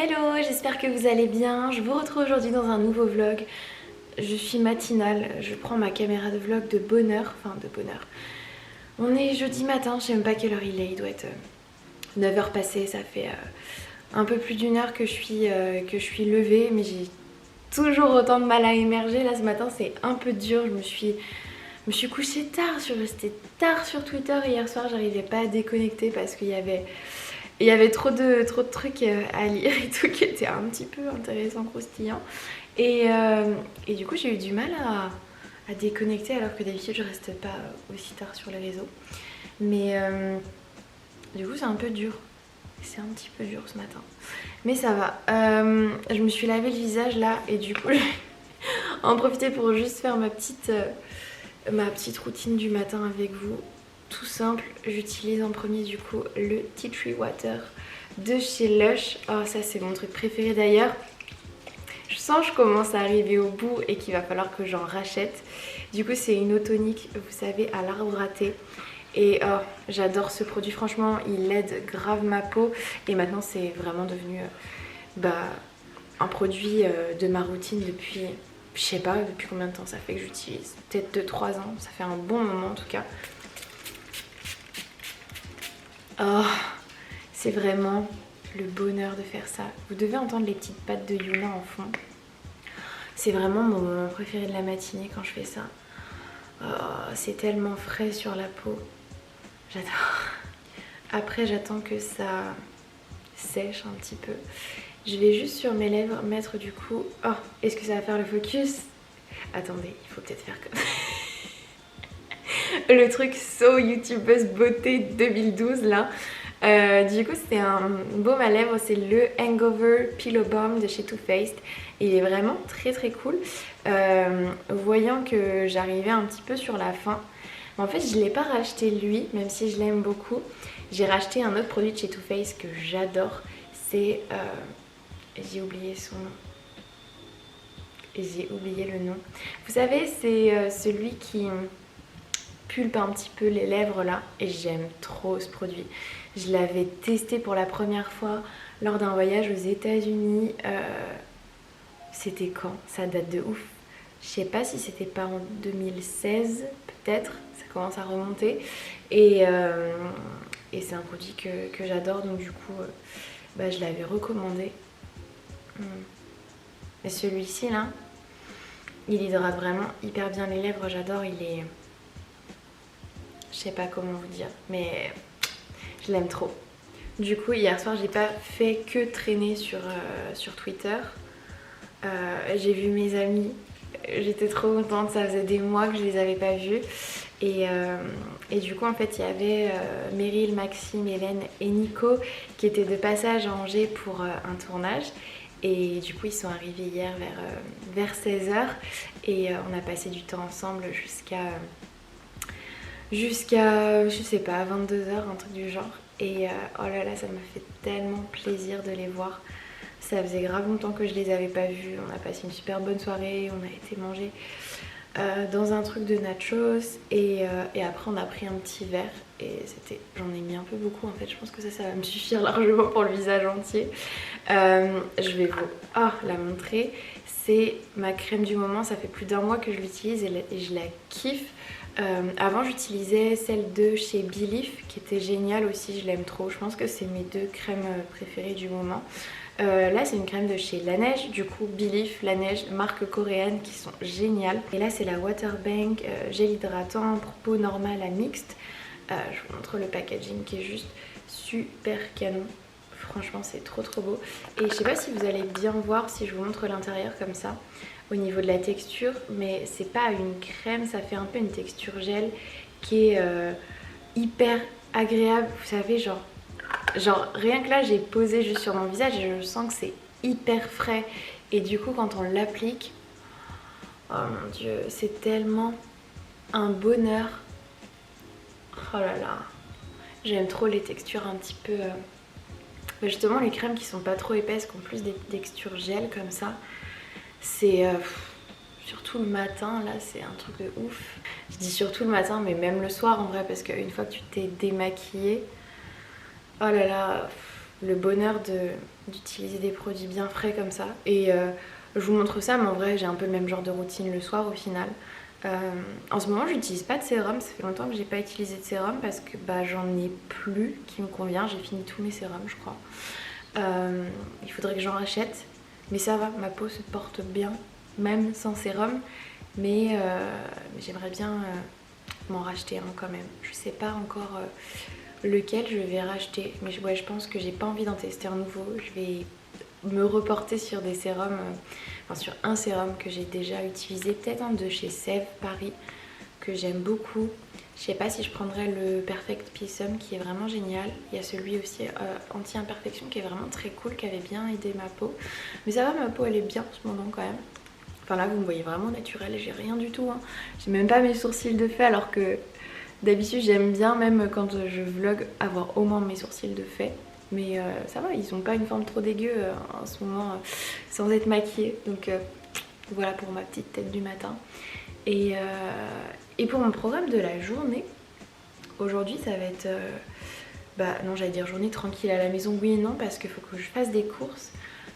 Hello, j'espère que vous allez bien. Je vous retrouve aujourd'hui dans un nouveau vlog. Je suis matinale, je prends ma caméra de vlog de bonne heure, enfin de bonne heure. On est jeudi matin, je sais même pas quelle heure il doit être 9h passées, ça fait un peu plus d'une heure que je suis levée, mais j'ai toujours autant de mal à émerger. Là ce matin c'est un peu dur, je me suis couchée tard, je suis restée tard sur Twitter hier soir, j'arrivais pas à déconnecter parce qu'il y avait trop de trucs à lire et tout qui étaient un petit peu intéressants, croustillants. Et du coup j'ai eu du mal à déconnecter alors que d'habitude je reste pas aussi tard sur les réseaux. Mais du coup c'est un peu dur. C'est un petit peu dur ce matin. Mais ça va. Je me suis lavé le visage là et du coup je vais en profiter pour juste faire ma petite routine du matin avec vous. Tout simple, j'utilise en premier du coup le Tea Tree Water de chez Lush. Oh ça c'est mon truc préféré d'ailleurs. Je sens que je commence à arriver au bout et qu'il va falloir que j'en rachète. Du coup c'est une eau tonique, vous savez, à l'arbre à thé. Et oh, j'adore ce produit, franchement il aide grave ma peau. Et maintenant c'est vraiment devenu un produit de ma routine depuis, je sais pas depuis combien de temps ça fait que j'utilise. Peut-être 2-3 ans, ça fait un bon moment en tout cas. Oh, c'est vraiment le bonheur de faire ça. Vous devez entendre les petites pattes de Yuna en fond. C'est vraiment mon moment préféré de la matinée quand je fais ça. Oh, c'est tellement frais sur la peau. J'adore. Après, j'attends que ça sèche un petit peu. Je vais juste sur mes lèvres mettre du coup... Oh, est-ce que ça va faire le focus? Attendez, il faut peut-être faire comme ça. Le truc So YouTubeuse Beauté 2012 là. Du coup c'est un baume à lèvres, c'est le Hangover Pillow Balm de chez Too Faced. Il est vraiment très très cool. Voyant que j'arrivais un petit peu sur la fin, en fait je ne l'ai pas racheté lui, même si je l'aime beaucoup. J'ai racheté un autre produit de chez Too Faced que j'adore. C'est... j'ai oublié son nom. J'ai oublié le nom. Vous savez c'est celui qui... pulpe un petit peu les lèvres là et j'aime trop ce produit. Je l'avais testé pour la première fois lors d'un voyage aux États-Unis. C'était quand? Ça date de ouf. Je sais pas si c'était pas en 2016 peut-être, ça commence à remonter. Et c'est un produit que j'adore donc du coup je l'avais recommandé. Et celui-ci là, il hydrate vraiment hyper bien les lèvres, j'adore, il est... Je sais pas comment vous dire, mais je l'aime trop. Du coup, hier soir, j'ai pas fait que traîner sur Twitter. J'ai vu mes amis. J'étais trop contente, ça faisait des mois que je les avais pas vus. Et du coup, en fait, il y avait Meryl, Maxime, Hélène et Nico qui étaient de passage à Angers pour un tournage. Et du coup, ils sont arrivés hier vers 16h. Et on a passé du temps ensemble jusqu'à, je sais pas, 22h, un truc du genre. Et oh là là, ça m'a fait tellement plaisir de les voir. Ça faisait grave longtemps que je les avais pas vus. On a passé une super bonne soirée, on a été manger dans un truc de nachos. Et après on a pris un petit verre. Et j'en ai mis un peu beaucoup en fait. Je pense que ça va me suffire largement pour le visage entier. Je vais vous la montrer. C'est ma crème du moment, ça fait plus d'1 mois que je l'utilise et je la kiffe. Avant j'utilisais celle de chez Belief qui était géniale aussi, je l'aime trop. Je pense que c'est mes 2 crèmes préférées du moment. Là c'est une crème de chez Laneige, du coup Belief, Laneige, marque coréenne qui sont géniales. Et là c'est la Waterbank gel hydratant pour peau normale à mixte. Je vous montre le packaging qui est juste super canon. Franchement c'est trop beau. Et je sais pas si vous allez bien voir si je vous montre l'intérieur comme ça au niveau de la texture, mais c'est pas une crème, ça fait un peu une texture gel qui est hyper agréable. Vous savez, genre rien que là j'ai posé juste sur mon visage et je sens que c'est hyper frais. Et du coup quand on l'applique, oh mon dieu, c'est tellement un bonheur. Oh là là, j'aime trop les textures un petit peu... justement les crèmes qui sont pas trop épaisses, qui ont plus des textures gel comme ça. C'est surtout le matin, là c'est un truc de ouf. Je dis surtout le matin mais même le soir en vrai, parce qu'une fois que tu t'es démaquillée, oh là là, le bonheur d'utiliser des produits bien frais comme ça. Et je vous montre ça, mais en vrai j'ai un peu le même genre de routine le soir au final. En ce moment j'utilise pas de sérum, ça fait longtemps que j'ai pas utilisé de sérum parce que bah, j'en ai plus qui me convient, j'ai fini tous mes sérums je crois. Il faudrait que j'en rachète, mais ça va, ma peau se porte bien même sans sérum, mais j'aimerais bien m'en racheter un quand même. Je sais pas encore lequel je vais racheter, mais ouais, je pense que j'ai pas envie d'en tester un nouveau. Je vais me reporter sur des sérums, enfin sur un sérum que j'ai déjà utilisé, peut-être un de chez Sèvres Paris que j'aime beaucoup. Je sais pas si je prendrais le Perfect Pissum qui est vraiment génial. Il y a celui aussi anti-imperfection qui est vraiment très cool, qui avait bien aidé ma peau. Mais ça va, ma peau elle est bien en ce moment quand même. Enfin là vous me voyez vraiment naturelle, j'ai rien du tout. Hein. J'ai même pas mes sourcils de fait alors que d'habitude j'aime bien même quand je vlog avoir au moins mes sourcils de fait. Mais ça va, ils ont pas une forme trop dégueu en ce moment sans être maquillés. Donc voilà pour ma petite tête du matin. Et pour mon programme de la journée, aujourd'hui ça va être, bah non j'allais dire journée tranquille à la maison, oui et non parce qu'il faut que je fasse des courses.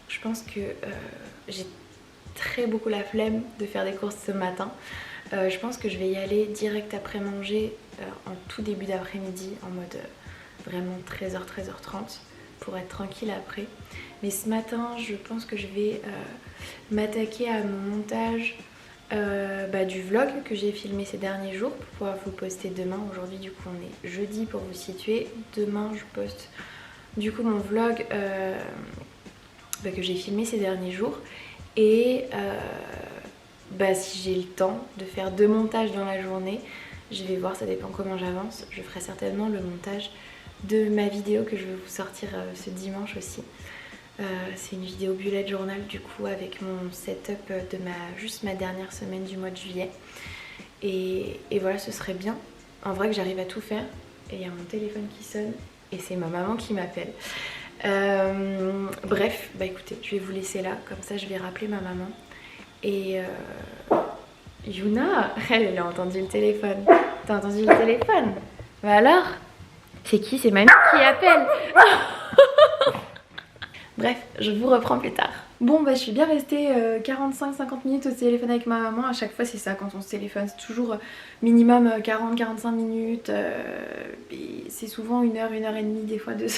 Je pense que j'ai très beaucoup la flemme de faire des courses ce matin. Je pense que je vais y aller direct après manger en tout début d'après-midi en mode vraiment 13h, 13h30 pour être tranquille après. Mais ce matin je pense que je vais m'attaquer à mon montage du vlog que j'ai filmé ces derniers jours pour pouvoir vous poster demain. Aujourd'hui du coup on est jeudi pour vous situer. Demain je poste du coup mon vlog que j'ai filmé ces derniers jours. Et si j'ai le temps de faire 2 montages dans la journée, je vais voir, ça dépend comment j'avance. Je ferai certainement le montage de ma vidéo que je vais vous sortir ce dimanche aussi. C'est une vidéo bullet journal du coup avec mon setup de juste ma dernière semaine du mois de juillet. Et voilà, ce serait bien. En vrai que j'arrive à tout faire. Et il y a mon téléphone qui sonne et c'est ma maman qui m'appelle. Bref, bah écoutez, je vais vous laisser là, comme ça je vais rappeler ma maman. Et Yuna, elle a entendu le téléphone. T'as entendu le téléphone? Bah alors? C'est qui? C'est mamie qui appelle. Bref, je vous reprends plus tard. Bon bah je suis bien restée 45-50 minutes au téléphone avec ma maman. À chaque fois c'est ça quand on se téléphone, c'est toujours minimum 40-45 minutes. C'est souvent 1 heure, 1 heure et demie, des fois 2 heures.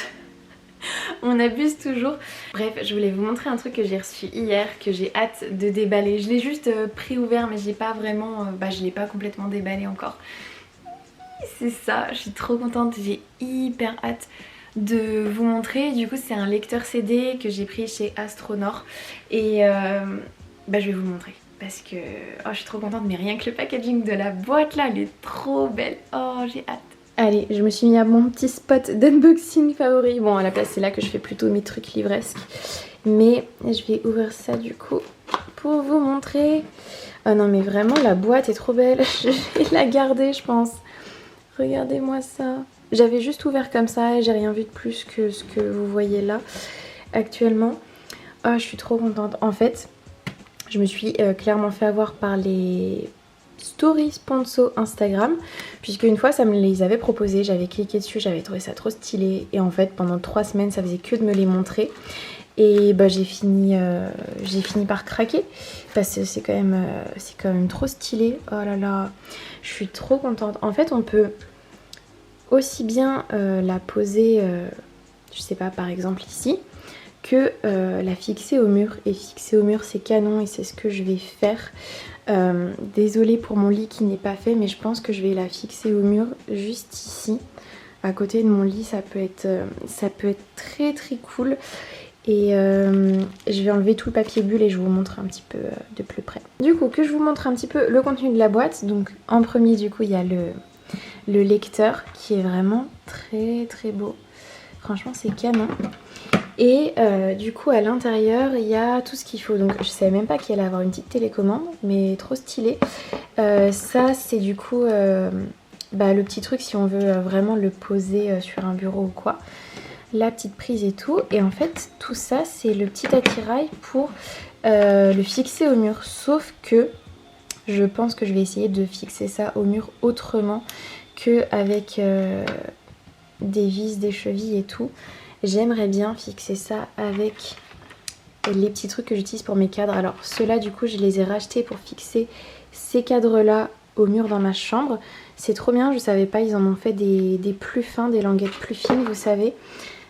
On abuse toujours. Bref, je voulais vous montrer un truc que j'ai reçu hier, que j'ai hâte de déballer. Je l'ai juste pré-ouvert mais j'ai pas vraiment, je l'ai pas complètement déballé encore. C'est ça, je suis trop contente, j'ai hyper hâte de vous montrer. Du coup c'est un lecteur CD que j'ai pris chez Astronor. Et je vais vous montrer. Parce que je suis trop contente, mais rien que le packaging de la boîte là, elle est trop belle. Oh j'ai hâte. Allez, je me suis mis à mon petit spot d'unboxing favori. Bon, à la place, c'est là que je fais plutôt mes trucs livresques. Mais je vais ouvrir ça du coup pour vous montrer. Oh non, mais vraiment, la boîte est trop belle. Je vais la garder, je pense. Regardez-moi ça. J'avais juste ouvert comme ça et j'ai rien vu de plus que ce que vous voyez là actuellement. Oh, je suis trop contente. En fait, je me suis clairement fait avoir par les stories sponsor Instagram, puisque une fois ça me les avait proposés, j'avais cliqué dessus, j'avais trouvé ça trop stylé et en fait pendant 3 semaines ça faisait que de me les montrer et j'ai fini par craquer parce que c'est quand même trop stylé. Oh là là, je suis trop contente. En fait on peut aussi bien la poser je sais pas, par exemple ici, que la fixer au mur. Et fixer au mur c'est canon et c'est ce que je vais faire. Désolée pour mon lit qui n'est pas fait, mais je pense que je vais la fixer au mur juste ici à côté de mon lit. Ça peut être très très cool. Et je vais enlever tout le papier bulle et je vous montre un petit peu de plus près. Du coup que je vous montre un petit peu le contenu de la boîte. Donc en premier du coup il y a le lecteur qui est vraiment très très beau. Franchement c'est canon. Et du coup à l'intérieur il y a tout ce qu'il faut. Donc je savais même pas qu'il allait avoir une petite télécommande, mais trop stylé. Ça c'est du coup le petit truc si on veut vraiment le poser sur un bureau ou quoi. La petite prise et tout. Et en fait tout ça c'est le petit attirail pour le fixer au mur. Sauf que je pense que je vais essayer de fixer ça au mur autrement qu'avec des vis, des chevilles et tout. j'aimerais bien fixer ça avec les petits trucs que j'utilise pour mes cadres. Alors ceux-là du coup je les ai rachetés pour fixer ces cadres là au mur dans ma chambre. C'est trop bien, je savais pas, ils en ont fait des plus fins, des languettes plus fines vous savez.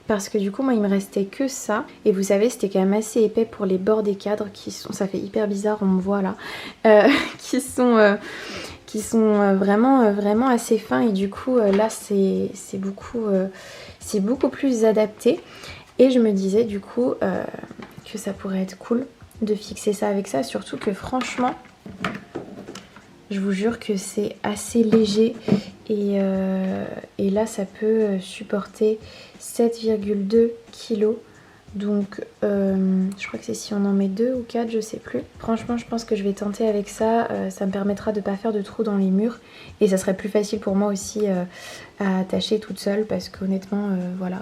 Parce que du coup moi il me restait que ça. Et vous savez c'était quand même assez épais pour les bords des cadres qui sont, ça fait hyper bizarre on me voit là, qui sont vraiment assez fins. Et du coup là c'est beaucoup plus adapté. Et je me disais du coup que ça pourrait être cool de fixer ça avec ça. Surtout que franchement je vous jure que c'est assez léger. Et là ça peut supporter 7,2 kg. Donc je crois que c'est si on en met 2 ou 4 je sais plus. Franchement je pense que je vais tenter avec ça. Ça me permettra de pas faire de trous dans les murs. Et ça serait plus facile pour moi aussi à attacher toute seule. Parce qu'honnêtement voilà,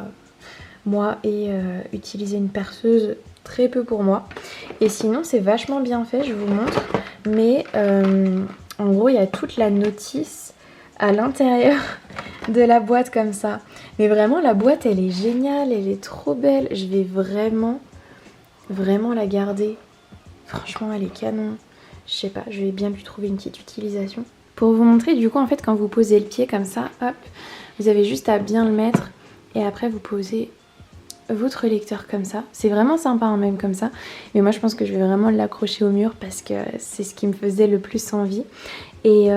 moi et utiliser une perceuse très peu pour moi. Et sinon c'est vachement bien fait, je vous montre. Mais en gros il y a toute la notice à l'intérieur de la boîte comme ça. Mais vraiment la boîte elle est géniale, elle est trop belle. Je vais vraiment la garder. Franchement elle est canon. Je sais pas, je vais bien lui trouver une petite utilisation. Pour vous montrer du coup en fait quand vous posez le pied comme ça, hop, vous avez juste à bien le mettre. Et après vous posez votre lecteur comme ça. C'est vraiment sympa hein, même comme ça. Mais moi je pense que je vais vraiment l'accrocher au mur parce que c'est ce qui me faisait le plus envie. Et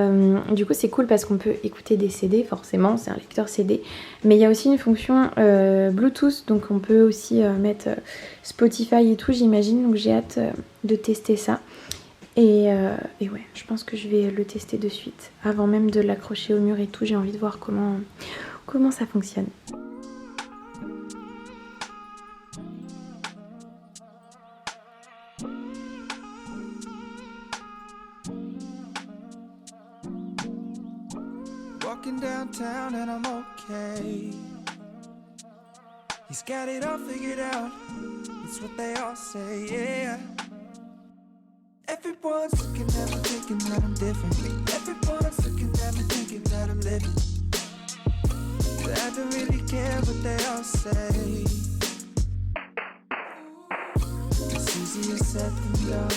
du coup c'est cool parce qu'on peut écouter des CD forcément, c'est un lecteur CD. Mais il y a aussi une fonction Bluetooth, donc on peut aussi mettre Spotify et tout j'imagine. Donc j'ai hâte de tester ça. Et ouais, je pense que je vais le tester de suite. Avant même de l'accrocher au mur et tout, j'ai envie de voir comment ça fonctionne. Walking downtown and I'm okay. He's got it all figured out. It's what they all say, yeah. Everyone's looking at me thinking that I'm different. Everyone's looking at me thinking that I'm living. But I don't really care what they all say. It's easier said than done.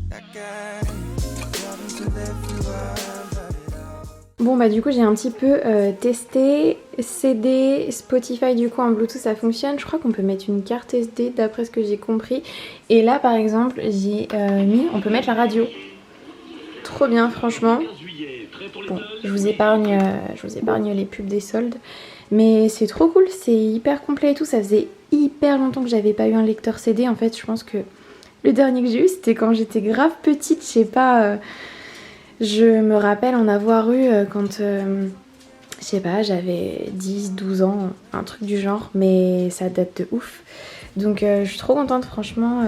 That guy. Bon bah du coup j'ai un petit peu testé CD, Spotify du coup en Bluetooth ça fonctionne. Je crois qu'on peut mettre une carte SD d'après ce que j'ai compris. Et là par exemple j'ai mis, on peut mettre la radio. Trop bien franchement. Bon je vous épargne les pubs des soldes. Mais c'est trop cool, c'est hyper complet et tout. Ça faisait hyper longtemps que j'avais pas eu un lecteur CD. En fait je pense que le dernier que j'ai eu c'était quand j'étais grave petite, je sais pas... Je me rappelle en avoir eu quand, je sais pas, j'avais 10-12 ans, un truc du genre, mais ça date de ouf. Donc je suis trop contente, franchement,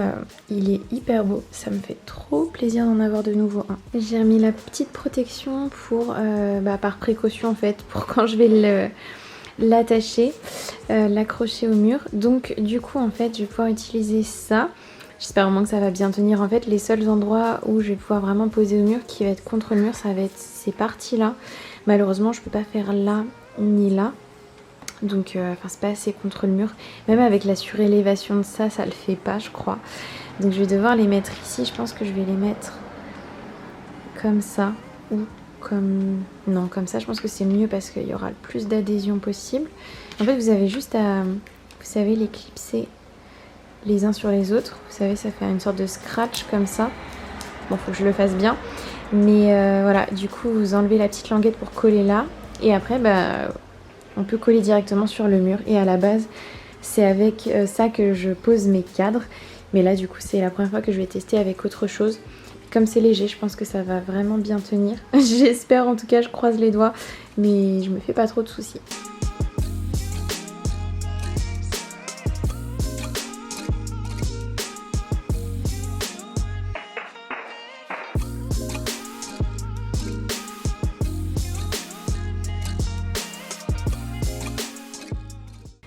il est hyper beau, ça me fait trop plaisir d'en avoir de nouveau un. J'ai remis la petite protection pour, par précaution en fait, pour quand je vais l'attacher, l'accrocher au mur. Donc du coup en fait je vais pouvoir utiliser ça. J'espère vraiment que ça va bien tenir. En fait, les seuls endroits où je vais pouvoir vraiment poser au mur, qui va être contre le mur, ça va être ces parties-là. Malheureusement, je peux pas faire là ni là. Donc, c'est pas assez contre le mur. Même avec la surélévation de ça, ça le fait pas, je crois. Donc, je vais devoir les mettre ici. Je pense que je vais les mettre comme ça. Ou comme... Non, comme ça, je pense que c'est mieux parce qu'il y aura le plus d'adhésion possible. En fait, vous avez juste à... Vous savez, les clipser les uns sur les autres, vous savez ça fait une sorte de scratch comme ça. Bon faut que je le fasse bien. Mais voilà, du coup vous enlevez la petite languette pour coller là. Et après on peut coller directement sur le mur. Et à la base c'est avec ça que je pose mes cadres. Mais là du coup c'est la première fois que je vais tester avec autre chose. Comme c'est léger, je pense que ça va vraiment bien tenir. J'espère en tout cas, je croise les doigts. Mais je me fais pas trop de soucis.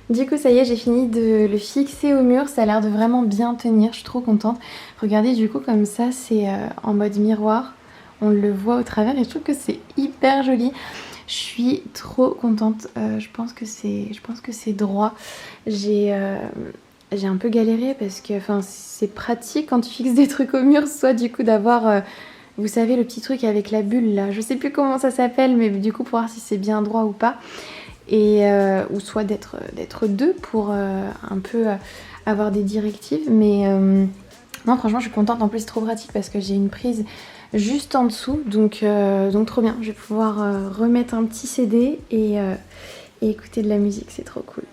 Du coup ça y est, j'ai fini de le fixer au mur, ça a l'air de vraiment bien tenir, je suis trop contente. Regardez du coup comme ça c'est en mode miroir, on le voit au travers et je trouve que c'est hyper joli. Je suis trop contente, je pense que c'est droit. J'ai un peu galéré parce que c'est pratique quand tu fixes des trucs au mur, soit du coup d'avoir, vous savez, le petit truc avec la bulle là, je sais plus comment ça s'appelle, mais du coup pour voir si c'est bien droit ou pas. Et ou soit d'être deux pour un peu avoir des directives, mais non, franchement je suis contente. En plus c'est trop pratique parce que j'ai une prise juste en dessous, donc trop bien. Je vais pouvoir remettre un petit CD et écouter de la musique, c'est trop cool.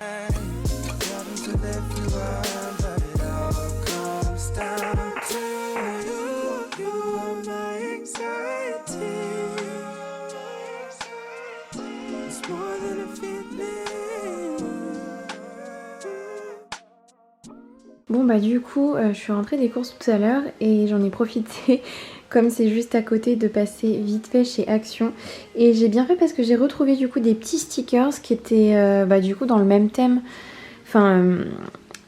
Bon bah du coup je suis rentrée des courses tout à l'heure et j'en ai profité comme c'est juste à côté de passer vite fait chez Action, et j'ai bien fait parce que j'ai retrouvé du coup des petits stickers qui étaient du coup dans le même thème,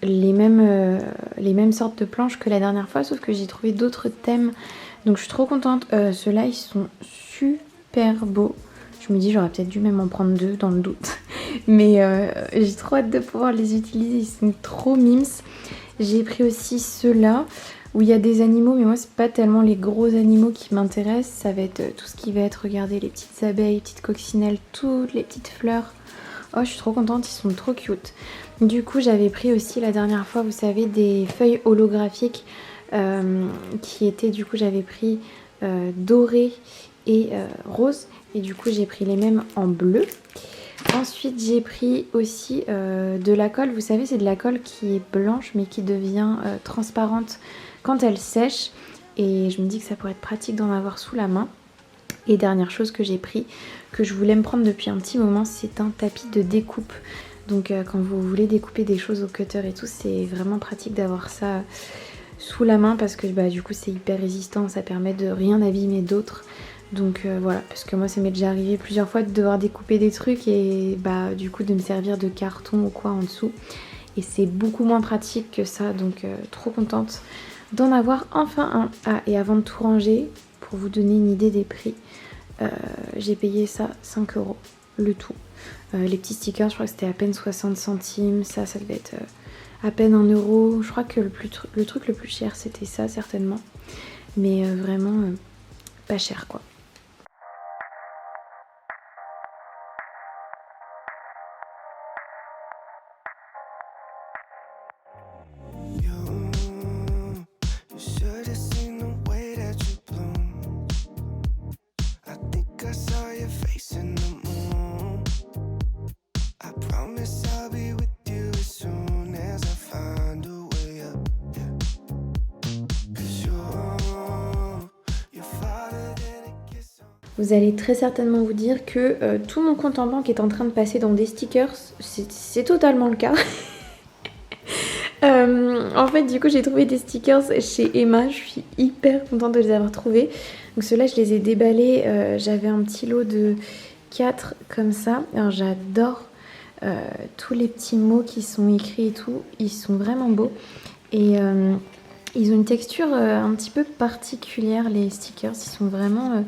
les mêmes sortes de planches que la dernière fois, sauf que j'ai trouvé d'autres thèmes, donc je suis trop contente. Ceux-là ils sont super beaux. Je me dis j'aurais peut-être dû même en prendre 2 dans le doute, mais j'ai trop hâte de pouvoir les utiliser, ils sont trop mimes. J'ai pris aussi ceux-là où il y a des animaux, mais moi c'est pas tellement les gros animaux qui m'intéressent, ça va être tout ce qui va être, regardez, les petites abeilles, les petites coccinelles, toutes les petites fleurs. Oh, je suis trop contente, ils sont trop cute. Du coup j'avais pris aussi la dernière fois, vous savez, des feuilles holographiques qui étaient, du coup j'avais pris doré et rose, et du coup j'ai pris les mêmes en bleu. Ensuite j'ai pris aussi de la colle, vous savez c'est de la colle qui est blanche mais qui devient transparente quand elle sèche, et je me dis que ça pourrait être pratique d'en avoir sous la main. Et dernière chose que j'ai pris, que je voulais me prendre depuis un petit moment, c'est un tapis de découpe. Donc quand vous voulez découper des choses au cutter et tout, c'est vraiment pratique d'avoir ça sous la main parce que du coup c'est hyper résistant, ça permet de rien abîmer d'autres. Donc voilà, parce que moi ça m'est déjà arrivé plusieurs fois de devoir découper des trucs et du coup de me servir de carton ou quoi en dessous, et c'est beaucoup moins pratique que ça, donc trop contente d'en avoir enfin un. Ah, et avant de tout ranger, pour vous donner une idée des prix, j'ai payé ça 5 € le tout. Les petits stickers, je crois que c'était à peine 60 centimes, ça devait être à peine 1 €. Je crois que le truc le plus cher c'était ça certainement, mais vraiment pas cher quoi. Vous allez très certainement vous dire que tout mon compte en banque est en train de passer dans des stickers. C'est totalement le cas. En fait, du coup, j'ai trouvé des stickers chez Emma. Je suis hyper contente de les avoir trouvés. Donc ceux-là, je les ai déballés. J'avais un petit lot de 4 comme ça. Alors j'adore tous les petits mots qui sont écrits et tout. Ils sont vraiment beaux. Et ils ont une texture un petit peu particulière, les stickers. Ils sont vraiment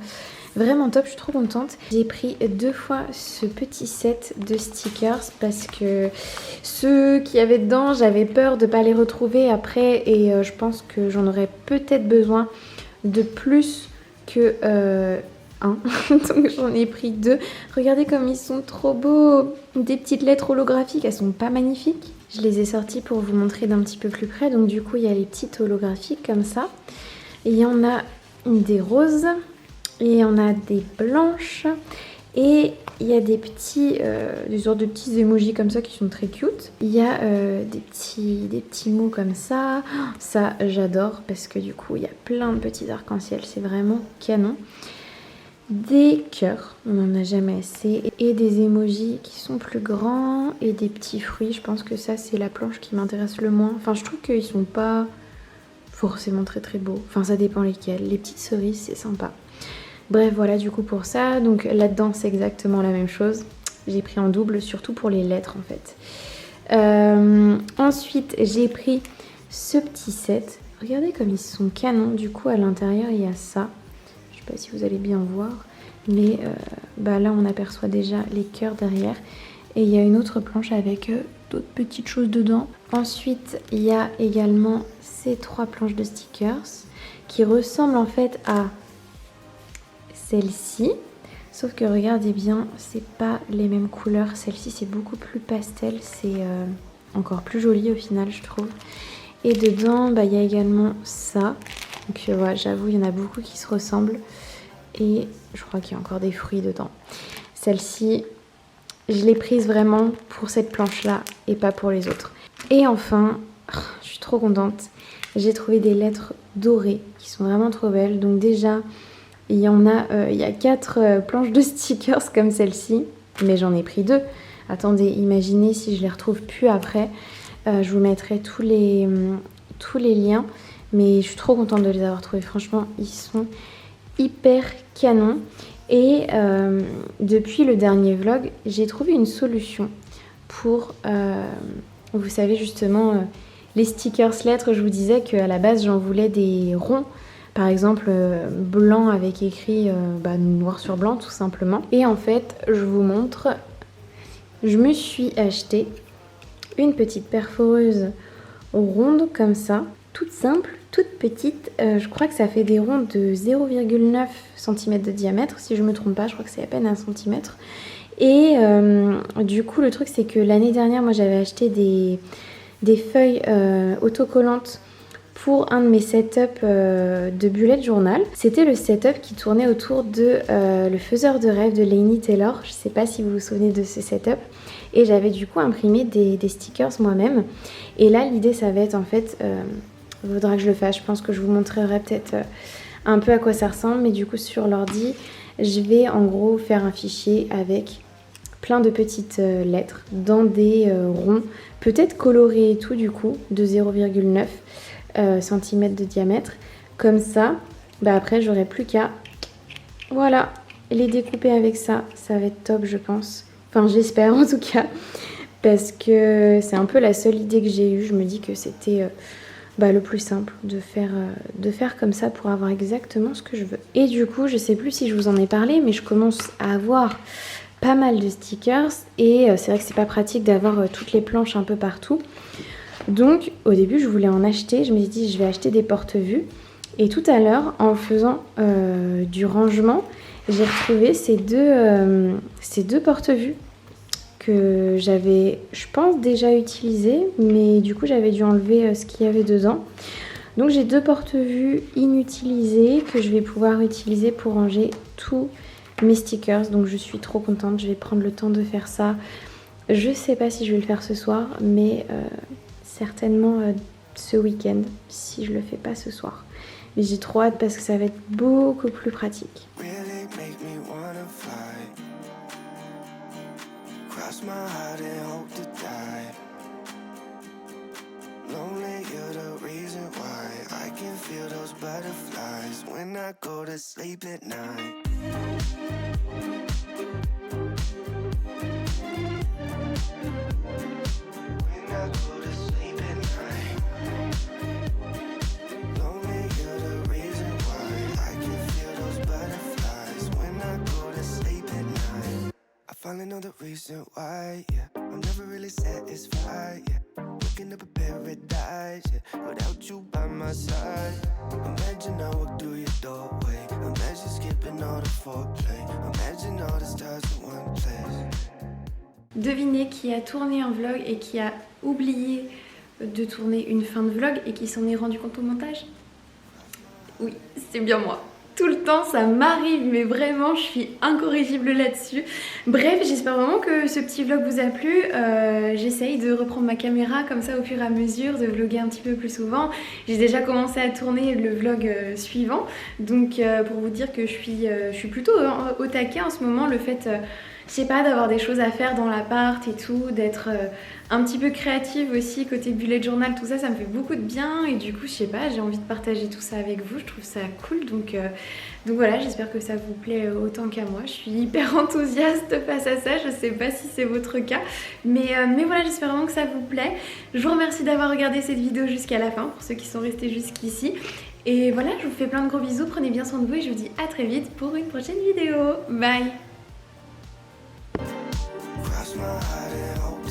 top, je suis trop contente. J'ai pris 2 fois ce petit set de stickers parce que ceux qu'il y avait dedans, j'avais peur de ne pas les retrouver après, et je pense que j'en aurais peut-être besoin de plus que un. Donc j'en ai pris 2. Regardez comme ils sont trop beaux. Des petites lettres holographiques, elles sont pas magnifiques? Je les ai sorties pour vous montrer d'un petit peu plus près. Donc du coup il y a les petites holographiques comme ça. Et il y en a des roses. Et on a des blanches, et il y a des sortes de petits emojis comme ça qui sont très cute. Il y a des petits mots comme ça. Ça j'adore parce que du coup il y a plein de petits arcs-en-ciel, c'est vraiment canon. Des cœurs, on n'en a jamais assez, et des emojis qui sont plus grands, et des petits fruits. Je pense que ça c'est la planche qui m'intéresse le moins. Enfin je trouve qu'ils sont pas forcément très très beaux. Enfin ça dépend lesquels. Les petites cerises c'est sympa. Bref, voilà du coup pour ça. Donc là-dedans, c'est exactement la même chose. J'ai pris en double, surtout pour les lettres en fait. Ensuite, j'ai pris ce petit set. Regardez comme ils sont canons. Du coup, à l'intérieur, il y a ça. Je sais pas si vous allez bien voir. Mais là on aperçoit déjà les cœurs derrière. Et il y a une autre planche avec d'autres petites choses dedans. Ensuite, il y a également ces 3 planches de stickers qui ressemblent en fait à celle-ci. Sauf que regardez bien, c'est pas les mêmes couleurs. Celle-ci, c'est beaucoup plus pastel. C'est encore plus joli au final, je trouve. Et dedans, il y a également ça. Donc voilà, j'avoue, il y en a beaucoup qui se ressemblent. Et je crois qu'il y a encore des fruits dedans. Celle-ci, je l'ai prise vraiment pour cette planche-là et pas pour les autres. Et enfin, je suis trop contente. J'ai trouvé des lettres dorées qui sont vraiment trop belles. Donc déjà, il y a 4 planches de stickers comme celle-ci. Mais j'en ai pris 2. Attendez, imaginez si je les retrouve plus après. Je vous mettrai tous les liens. Mais je suis trop contente de les avoir trouvés. Franchement, ils sont hyper canons. Et depuis le dernier vlog, j'ai trouvé une solution pour, vous savez justement, les stickers lettres. Je vous disais qu'à la base, j'en voulais des ronds. Par exemple, blanc avec écrit noir sur blanc, tout simplement. Et en fait, je vous montre, je me suis acheté une petite perforeuse ronde comme ça, toute simple, toute petite. Je crois que ça fait des ronds de 0,9 cm de diamètre, si je me trompe pas, je crois que c'est à peine 1 cm. Et du coup, le truc, c'est que l'année dernière, moi, j'avais acheté des feuilles autocollantes pour un de mes setups de bullet journal. C'était le setup qui tournait autour de le faiseur de rêve de Laini Taylor. Je sais pas si vous vous souvenez de ce setup. Et j'avais du coup imprimé des stickers moi-même. Et là, l'idée, ça va être en fait... il faudra que je le fasse. Je pense que je vous montrerai peut-être un peu à quoi ça ressemble. Mais du coup, sur l'ordi, je vais en gros faire un fichier avec plein de petites lettres dans des ronds. Peut-être colorés et tout du coup, de 0,9 cm de diamètre. Comme ça, après, j'aurai plus qu'à... Voilà, les découper avec ça. Ça va être top, je pense. Enfin, j'espère en tout cas. Parce que c'est un peu la seule idée que j'ai eue. Je me dis que c'était... le plus simple de faire comme ça pour avoir exactement ce que je veux. Et du coup, je sais plus si je vous en ai parlé, mais je commence à avoir pas mal de stickers et c'est vrai que c'est pas pratique d'avoir toutes les planches un peu partout. Donc au début, je voulais en acheter, je me suis dit je vais acheter des porte-vues. Et tout à l'heure, en faisant du rangement, j'ai retrouvé ces deux porte-vues que j'avais, je pense, déjà utilisé, mais du coup j'avais dû enlever ce qu'il y avait dedans. Donc j'ai 2 porte-vues inutilisées que je vais pouvoir utiliser pour ranger tous mes stickers. Donc je suis trop contente, je vais prendre le temps de faire ça. Je sais pas si je vais le faire ce soir, mais certainement ce week-end, si je le fais pas ce soir. Mais j'ai trop hâte parce que ça va être beaucoup plus pratique. Cross my heart and hope to die. Lonely, you're the reason why I can feel those butterflies when I go to sleep at night. When I go to sleep at night. Lonely, you're the reason why I can feel those butterflies when I go to sleep at night. I finally know the reason why, yeah. I'm never really satisfied, yeah. Waking up in paradise, yeah. Without you by my side. Imagine I walk through your doorway. Imagine skipping all the foreplay. Imagine all the stars in one place. Devinez qui a tourné un vlog et qui a oublié de tourner une fin de vlog et qui s'en est rendu compte au montage? Oui, c'est bien moi. Tout le temps ça m'arrive, mais vraiment je suis incorrigible là-dessus. Bref, j'espère vraiment que ce petit vlog vous a plu. J'essaye de reprendre ma caméra comme ça au fur et à mesure, de vlogger un petit peu plus souvent. J'ai déjà commencé à tourner le vlog suivant, donc pour vous dire que je suis plutôt au taquet en ce moment. Le fait, je sais pas, d'avoir des choses à faire dans l'appart et tout, d'être un petit peu créative aussi côté bullet journal, tout ça, ça me fait beaucoup de bien. Et du coup, je sais pas, j'ai envie de partager tout ça avec vous, je trouve ça cool. Donc voilà, j'espère que ça vous plaît autant qu'à moi. Je suis hyper enthousiaste face à ça, je sais pas si c'est votre cas, mais voilà, j'espère vraiment que ça vous plaît. Je vous remercie d'avoir regardé cette vidéo jusqu'à la fin, pour ceux qui sont restés jusqu'ici. Et voilà, je vous fais plein de gros bisous, prenez bien soin de vous et je vous dis à très vite pour une prochaine vidéo. Bye. Cross my heart and hope